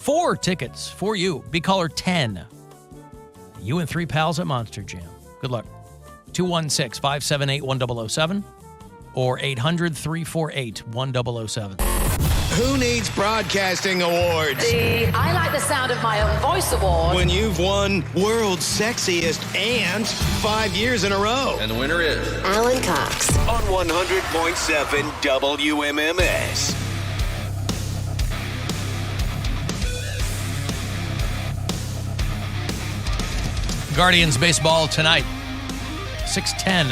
4 tickets for you. Be caller 10. You and 3 pals at Monster Jam. Good luck. 216-578-1007 or 800-348-1007. Who needs broadcasting awards? The I Like the Sound of My Own Voice award. When you've won World's Sexiest and 5 years in a row. And the winner is Alan Cox. On 100.7 WMMS. Guardians baseball tonight, 6:10.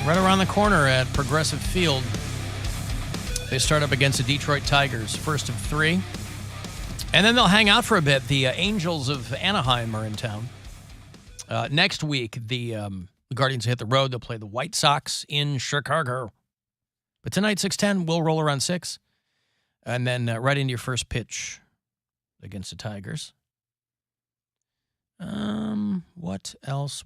Right around the corner at Progressive Field. They start up against the Detroit Tigers, first of 3. And then they'll hang out for a bit. The Angels of Anaheim are in town. Next week, the Guardians hit the road. They'll play the White Sox in Chicago. But tonight, 6:10, we'll roll around 6. And then right into your first pitch against the Tigers. What else?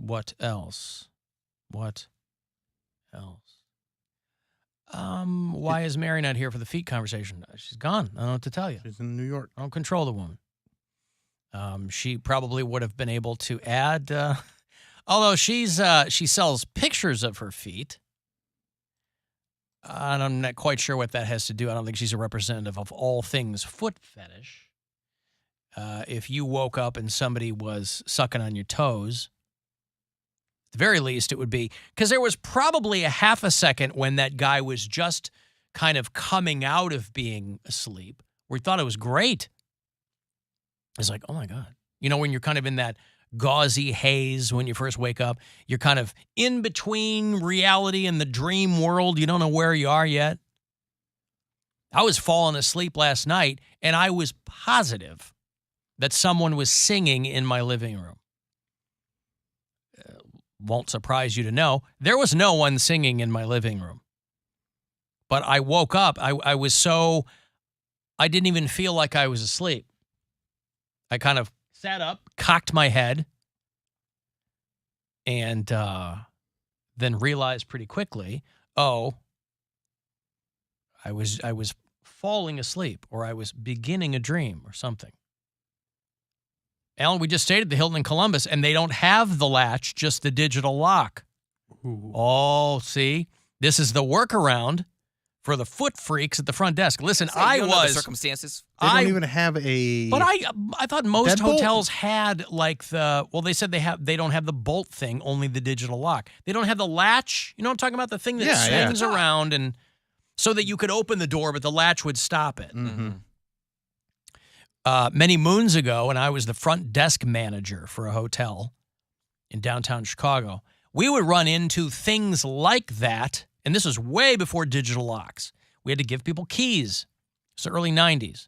Why is Mary not here for the feet conversation? She's gone. I don't know what to tell you. She's in New York. I don't control the woman. She probably would have been able to add, although she sells pictures of her feet. And I'm not quite sure what that has to do. I don't think she's a representative of all things foot fetish. If you woke up and somebody was sucking on your toes, at the very least, it would be, because there was probably a half a second when that guy was just kind of coming out of being asleep, where he thought it was great. It's like, oh my God. You know, when you're kind of in that gauzy haze when you first wake up, you're kind of in between reality and the dream world. You don't know where you are yet. I was falling asleep last night, and I was positive that someone was singing in my living room. Won't surprise you to know, there was no one singing in my living room. But I woke up, I didn't even feel like I was asleep. I kind of sat up, cocked my head, and then realized pretty quickly, I was falling asleep, or I was beginning a dream or something. Alan, we just stayed at the Hilton Columbus, and they don't have the latch, just the digital lock. Ooh. Oh, see? This is the workaround for the foot freaks at the front desk. Listen, the circumstances. They don't even have a... But I thought most deadbolt? hotels had like they said they don't have the bolt thing, only the digital lock. They don't have the latch. You know what I'm talking about? The thing that swings around, and so that you could open the door, but the latch would stop it. Mm-hmm. Many moons ago, when I was the front desk manager for a hotel in downtown Chicago, we would run into things like that, and this was way before digital locks. We had to give people keys. It's the early 90s.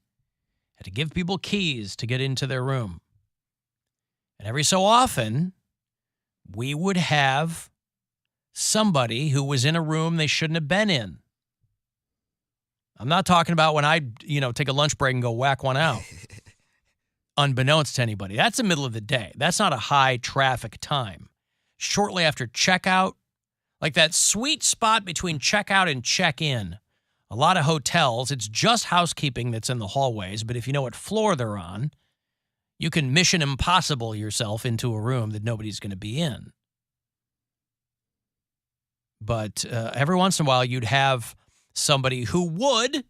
Had to give people keys to get into their room. And every so often, we would have somebody who was in a room they shouldn't have been in. I'm not talking about when I, take a lunch break and go whack one out, unbeknownst to anybody. That's the middle of the day. That's not a high traffic time. Shortly after checkout, like that sweet spot between checkout and check-in. A lot of hotels, it's just housekeeping that's in the hallways, but if you know what floor they're on, you can Mission Impossible yourself into a room that nobody's going to be in. But every once in a while, you'd have somebody who would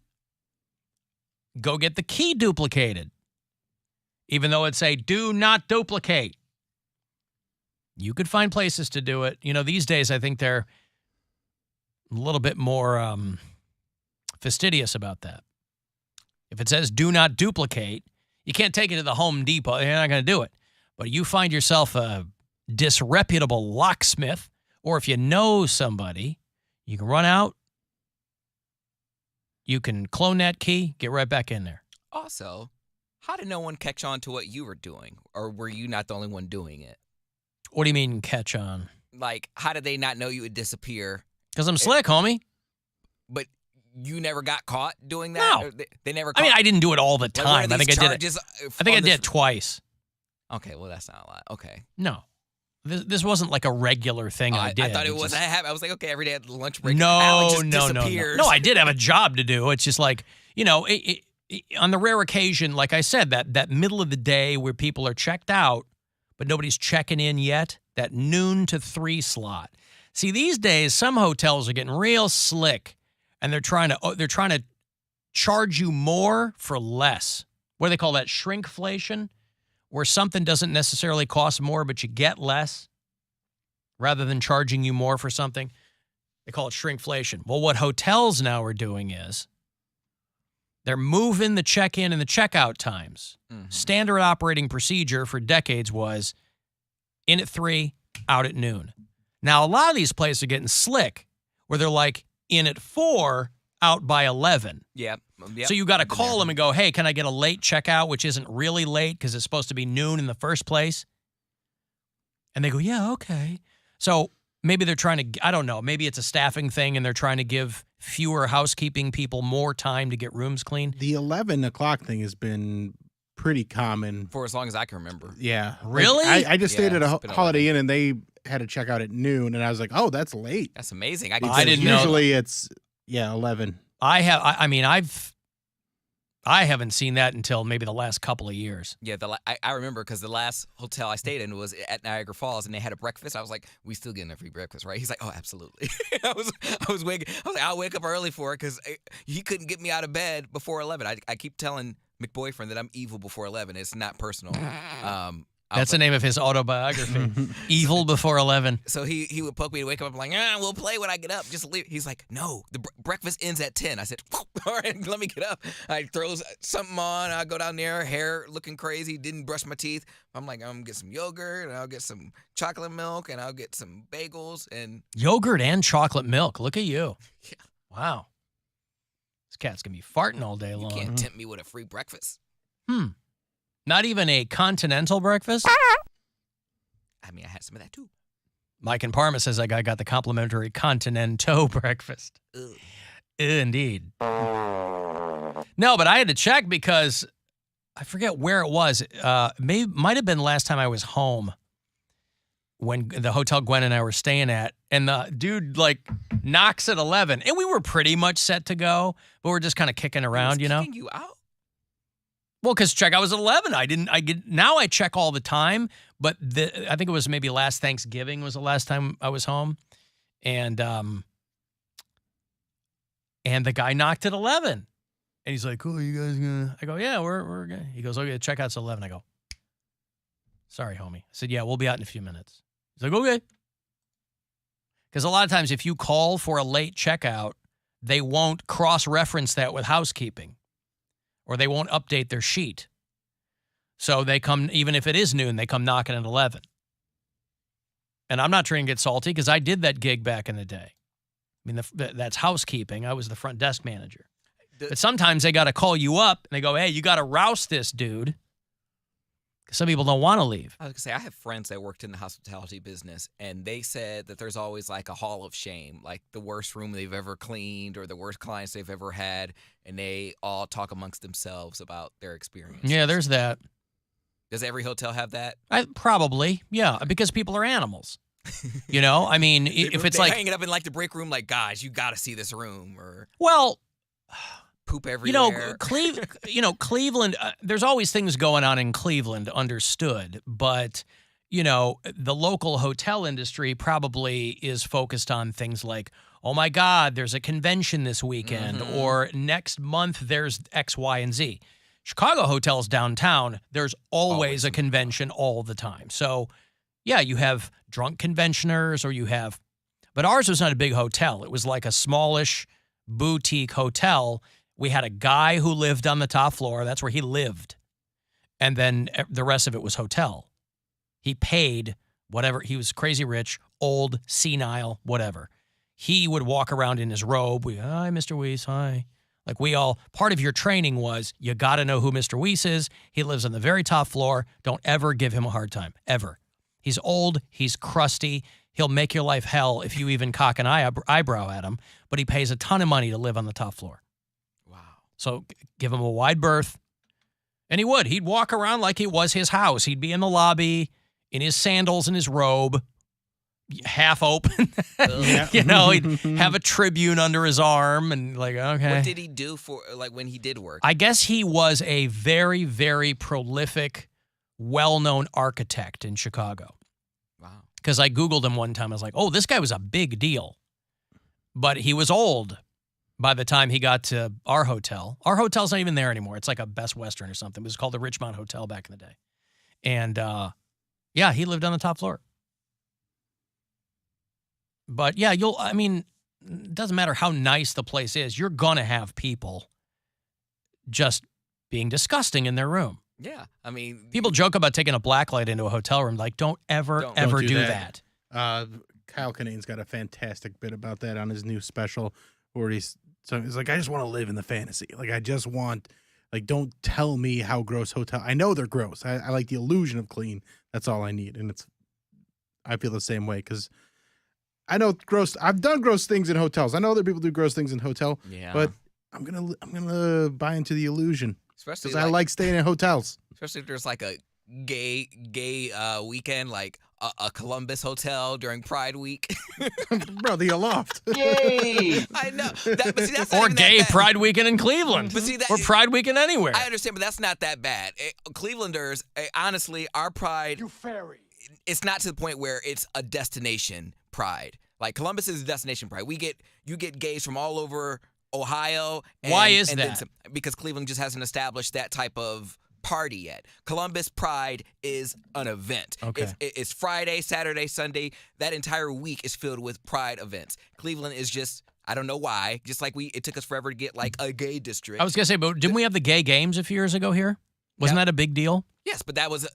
go get the key duplicated, even though it'd say, do not duplicate. You could find places to do it. These days, I think they're a little bit more fastidious about that. If it says do not duplicate, you can't take it to the Home Depot. You're not going to do it. But you find yourself a disreputable locksmith, or if you know somebody, you can run out, you can clone that key, get right back in there. Also, how did no one catch on to what you were doing? Or were you not the only one doing it? What do you mean catch on? Like, how did they not know you would disappear? Because I'm slick, homie. But you never got caught doing that? No. They never caught? I mean, I didn't do it all the time. I think I did it twice. Okay, well, that's not a lot. Okay. No. This wasn't like a regular thing I did. I thought it was. I was like, okay, every day at the lunch break. No. I did have a job to do. It's just like, on the rare occasion, like I said, that middle of the day where people are checked out, but nobody's checking in yet, that noon to 3 slot. See, these days, some hotels are getting real slick, and they're trying to charge you more for less. What do they call that? Shrinkflation, where something doesn't necessarily cost more, but you get less, rather than charging you more for something. They call it shrinkflation. Well, what hotels now are doing is they're moving the check-in and the checkout times. Mm-hmm. Standard operating procedure for decades was in at 3, out at noon. Now, a lot of these places are getting slick, where they're like in at 4, out by 11. Yep. So you got to call them and go, hey, can I get a late checkout, which isn't really late because it's supposed to be noon in the first place? And they go, yeah, okay. So maybe they're trying to, I don't know, maybe it's a staffing thing and they're trying to give fewer housekeeping people more time to get rooms clean. The 11 o'clock thing has been pretty common. For as long as I can remember. Yeah. Really? Like, I just stayed at a Holiday Inn and they had a checkout at noon and I was like, oh, that's late. That's amazing. I didn't know. Usually it's, 11. I haven't seen that until maybe the last couple of years. Yeah, I remember because the last hotel I stayed in was at Niagara Falls, and they had a breakfast. I was like, "We still getting a free breakfast, right?" He's like, "Oh, absolutely." I was like, "I'll wake up early for it," because he couldn't get me out of bed before 11. I keep telling McBoyfriend that I'm evil before 11. It's not personal. That's the name of his autobiography. Evil before 11. So he would poke me to wake up. I'm like, we'll play when I get up. Just leave. He's like, no, the breakfast ends at 10. I said, all right, let me get up. I throw something on. I go down there, hair looking crazy, didn't brush my teeth. I'm like, I'm going to get some yogurt, and I'll get some chocolate milk, and I'll get some bagels. And yogurt and chocolate milk. Look at you. Yeah. Wow. This cat's going to be farting all day long. You can't tempt me with a free breakfast. Not even a continental breakfast? I mean, I had some of that too. Mike in Parma says I got the complimentary Continental breakfast. Ugh. Indeed. No, but I had to check because I forget where it was. Might have been last time I was home when the hotel Gwen and I were staying at, and the dude knocks at 11, and we were pretty much set to go, but we're just kind of kicking around, kicking you out? Well, because checkout was at 11. Now I check all the time, but I think it was maybe last Thanksgiving was the last time I was home. And the guy knocked at 11. And he's like, cool, you guys gonna? I go, yeah, we're good. He goes, okay, checkout's at 11. I go, sorry, homie. I said, yeah, we'll be out in a few minutes. He's like, okay. Because a lot of times if you call for a late checkout, they won't cross-reference that with housekeeping. Or they won't update their sheet. So they come, even if it is noon, they come knocking at 11. And I'm not trying to get salty because I did that gig back in the day. I mean, that's housekeeping. I was the front desk manager. But sometimes they got to call you up and they go, hey, you got to roust this dude. Because some people don't want to leave. I was going to say, I have friends that worked in the hospitality business, and they said that there's always a hall of shame, like the worst room they've ever cleaned or the worst clients they've ever had, and they all talk amongst themselves about their experience. Yeah, there's that. Does every hotel have that? Probably, yeah, because people are animals. I mean, if it's hang it up in the break room, guys, you got to see this room, or poop everywhere. Cleveland, there's always things going on in Cleveland, understood. But, the local hotel industry probably is focused on things like, oh, my God, there's a convention this weekend, or next month there's X, Y, and Z. Chicago hotels downtown, there's always a convention all the time. So, yeah, you have drunk conventioners but ours was not a big hotel. It was like a smallish boutique hotel. We had a guy who lived on the top floor. That's where he lived. And then the rest of it was hotel. He paid whatever. He was crazy rich, old, senile, whatever. He would walk around in his robe. Hi, Mr. Wiese, hi. Part of your training was you got to know who Mr. Wiese is. He lives on the very top floor. Don't ever give him a hard time, ever. He's old. He's crusty. He'll make your life hell if you even cock an eyebrow at him. But he pays a ton of money to live on the top floor. So give him a wide berth. And he would. He'd walk around like it was his house. He'd be in the lobby in his sandals and his robe, half open. You know, he'd have a Tribune under his arm and like, okay. What did he do for, like, when he did work? I guess he was a very, very prolific, well-known architect in Chicago. Wow. Because I Googled him one time. I was like, oh, this guy was a big deal. But he was old by the time he got to our hotel. Our hotel's not even there anymore. It's like a Best Western or something. It was called the Richmond Hotel back in the day. And, yeah, he lived on the top floor. But, yeah, it doesn't matter how nice the place is. You're going to have people just being disgusting in their room. Yeah, I mean... People joke about taking a blacklight into a hotel room. Like, don't ever do that. Kyle Kinane's got a fantastic bit about that on his new special where he's like, I just want to live in the fantasy. Like, I just want... Like, don't tell me how gross hotel. I know they're gross. I like the illusion of clean. That's all I need. And I feel the same way because I know gross. I've done gross things in hotels. I know other people do gross things in hotel. Yeah. But I'm gonna buy into the illusion. Especially because I like staying in hotels. Especially if there's like a gay weekend, like a Columbus hotel during Pride Week. Bro, the Aloft. Yay! I know. But see, that's or gay Pride Weekend in Cleveland. But see, or Pride Weekend anywhere. I understand, but that's not that bad. Clevelanders, honestly, our Pride, you fairy. It's not to the point where it's a destination Pride. Like Columbus is a destination Pride. You get gays from all over Ohio. Why is that? Because Cleveland just hasn't established that type of party yet. Columbus Pride is an event. Okay. It's Friday, Saturday, Sunday. That entire week is filled with Pride events. Cleveland is just, I don't know why, just like it took us forever to get like a gay district. I was going to say, but didn't we have the gay games a few years ago here? Wasn't that a big deal? Yes, but that was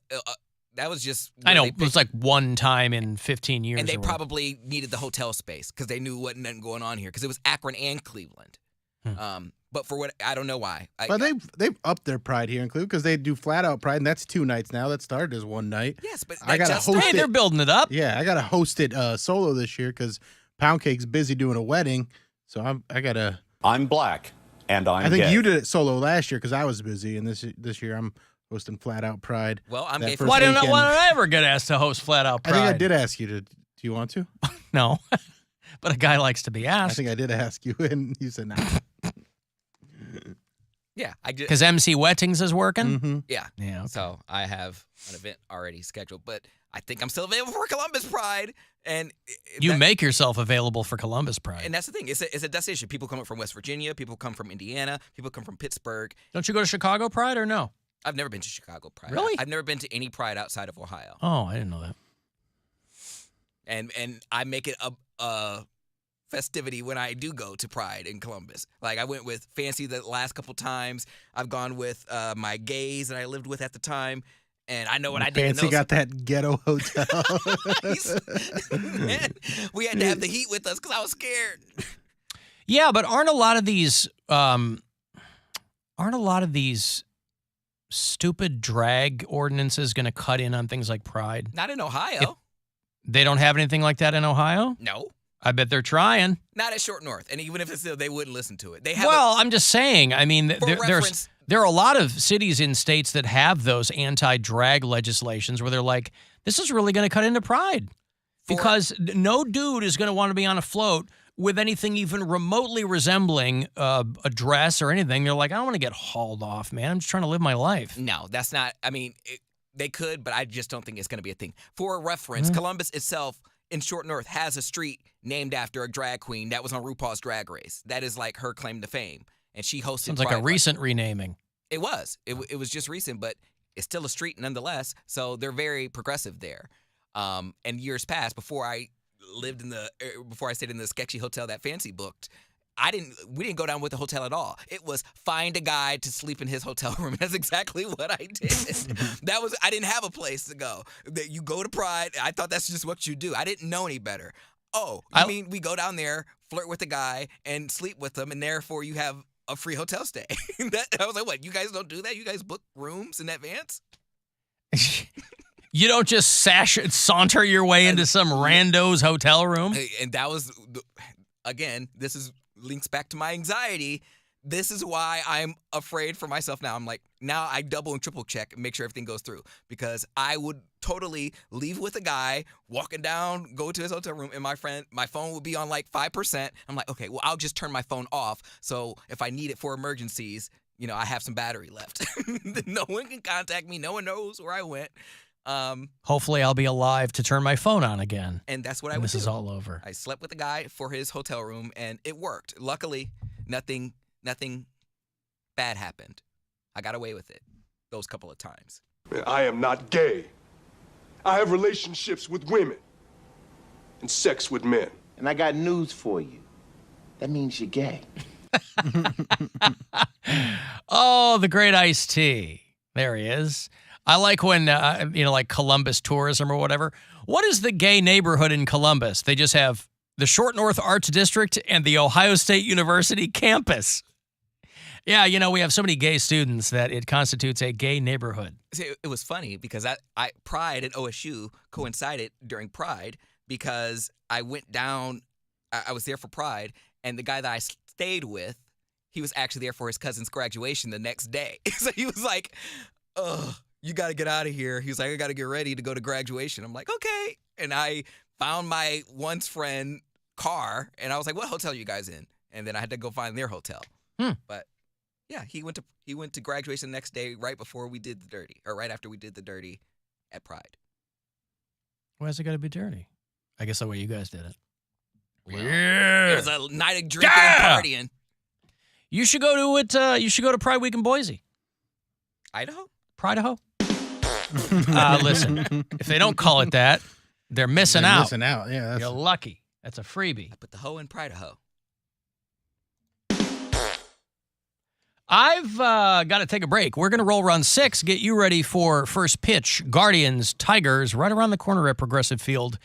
just... I know, it was like one time in 15 years. And they probably needed the hotel space because they knew wasn't nothing going on here because it was Akron and Cleveland. But for what, I don't know why. But they've upped their Pride here in Cleveland because they do flat out Pride, and that's 2 nights now. That started as 1 night. Yes, but I gotta host it. They're building it up. Yeah, I got to host it solo this year because Poundcake's busy doing a wedding. So I got to... I'm black, and I'm I think gay. you did it solo last year because I was busy, and this year I'm hosting Flat Out Pride. Well, I'm gay. Why did I ever get asked to host Flat Out Pride? I think I did ask you to. Do you want to? No, but a guy likes to be asked. I think I did ask you, and you said no. Yeah, I just because MC Wettings is working. Mm-hmm. Yeah. Okay. So I have an event already scheduled, but I think I'm still available for Columbus Pride. And you make yourself available for Columbus Pride. And that's the thing. It's a destination. People come from West Virginia. People come from Indiana. People come from Pittsburgh. Don't you go to Chicago Pride or no? I've never been to Chicago Pride. Really? I've never been to any Pride outside of Ohio. Oh, I didn't know that. And I make it a festivity when I do go to Pride in Columbus. Like I went with Fancy the last couple times. I've gone with my gays that I lived with at the time. And I know what I did. Fancy got that ghetto hotel. Man, we had to have the heat with us because I was scared. Yeah, but aren't a lot of these stupid drag ordinances going to cut in on things like Pride? Not in Ohio. They don't have anything like that in Ohio? No. I bet they're trying. Not at Short North. And even if it's still, they wouldn't listen to it. They have I'm just saying. I mean, there are a lot of cities in states that have those anti-drag legislations where they're like, this is really going to cut into Pride. Because no dude is going to want to be on a float with anything even remotely resembling a dress or anything. They're like, I don't want to get hauled off, man. I'm just trying to live my life. No, that's not. I mean, they could, but I just don't think it's going to be a thing. For reference, Columbus itself in Short North has a street named after a drag queen that was on RuPaul's Drag Race. That is like her claim to fame. And she hosted Sounds like a recent renaming. It was. It was just recent, but it's still a street nonetheless. So they're very progressive there. And years past, before I stayed in the sketchy hotel that Fancy booked, we didn't go down with the hotel at all. It was find a guy to sleep in his hotel room. That's exactly what I did. I didn't have a place to go. That you go to Pride. I thought that's just what you do. I didn't know any better. Oh, I mean we go down there, flirt with a guy, and sleep with them, and therefore you have a free hotel stay. I was like, what? You guys don't do that? You guys book rooms in advance? You don't just saunter your way into some rando's hotel room? And that was, again, links back to my anxiety. This is why I'm afraid for myself now. I'm like, now I double and triple check and make sure everything goes through, because I would totally leave with a guy, walking down, go to his hotel room, and my phone would be on like 5%. I'm like, okay, well, I'll just turn my phone off. So if I need it for emergencies, I have some battery left. No one can contact me. No one knows where I went. Hopefully I'll be alive to turn my phone on again. And that's what I And would this do. is all over. I slept with the guy for his hotel room, and it worked. Luckily, nothing bad happened. I got away with it those couple of times. Man, I am not gay. I have relationships with women and sex with men. And I got news for you. That means you're gay. Oh, the great Ice-T. There he is. I like when, like Columbus tourism or whatever. What is the gay neighborhood in Columbus? They just have the Short North Arts District and the Ohio State University campus. Yeah, we have so many gay students that it constitutes a gay neighborhood. See, it was funny because I Pride at OSU coincided during Pride, because I went down, I was there for Pride, and the guy that I stayed with, he was actually there for his cousin's graduation the next day. So he was like, ugh, you got to get out of here. He was like, I got to get ready to go to graduation. I'm like, okay. And I found my once friend car, and I was like, what hotel are you guys in? And then I had to go find their hotel. But yeah, he went to graduation the next day, right before we did the dirty, or right after we did the dirty at Pride. Why's it got to be dirty? I guess the way you guys did it. It was a night of drinking and partying. You should go to it. You should go to Pride Week in Boise. Idaho? Pridaho? Listen, if they don't call it that, they're missing out. Missing out, yeah. That's... You're lucky. That's a freebie. I put the hoe in Pridaho. I've got to take a break. We're going to roll run 6, get you ready for first pitch. Guardians, Tigers, right around the corner at Progressive Field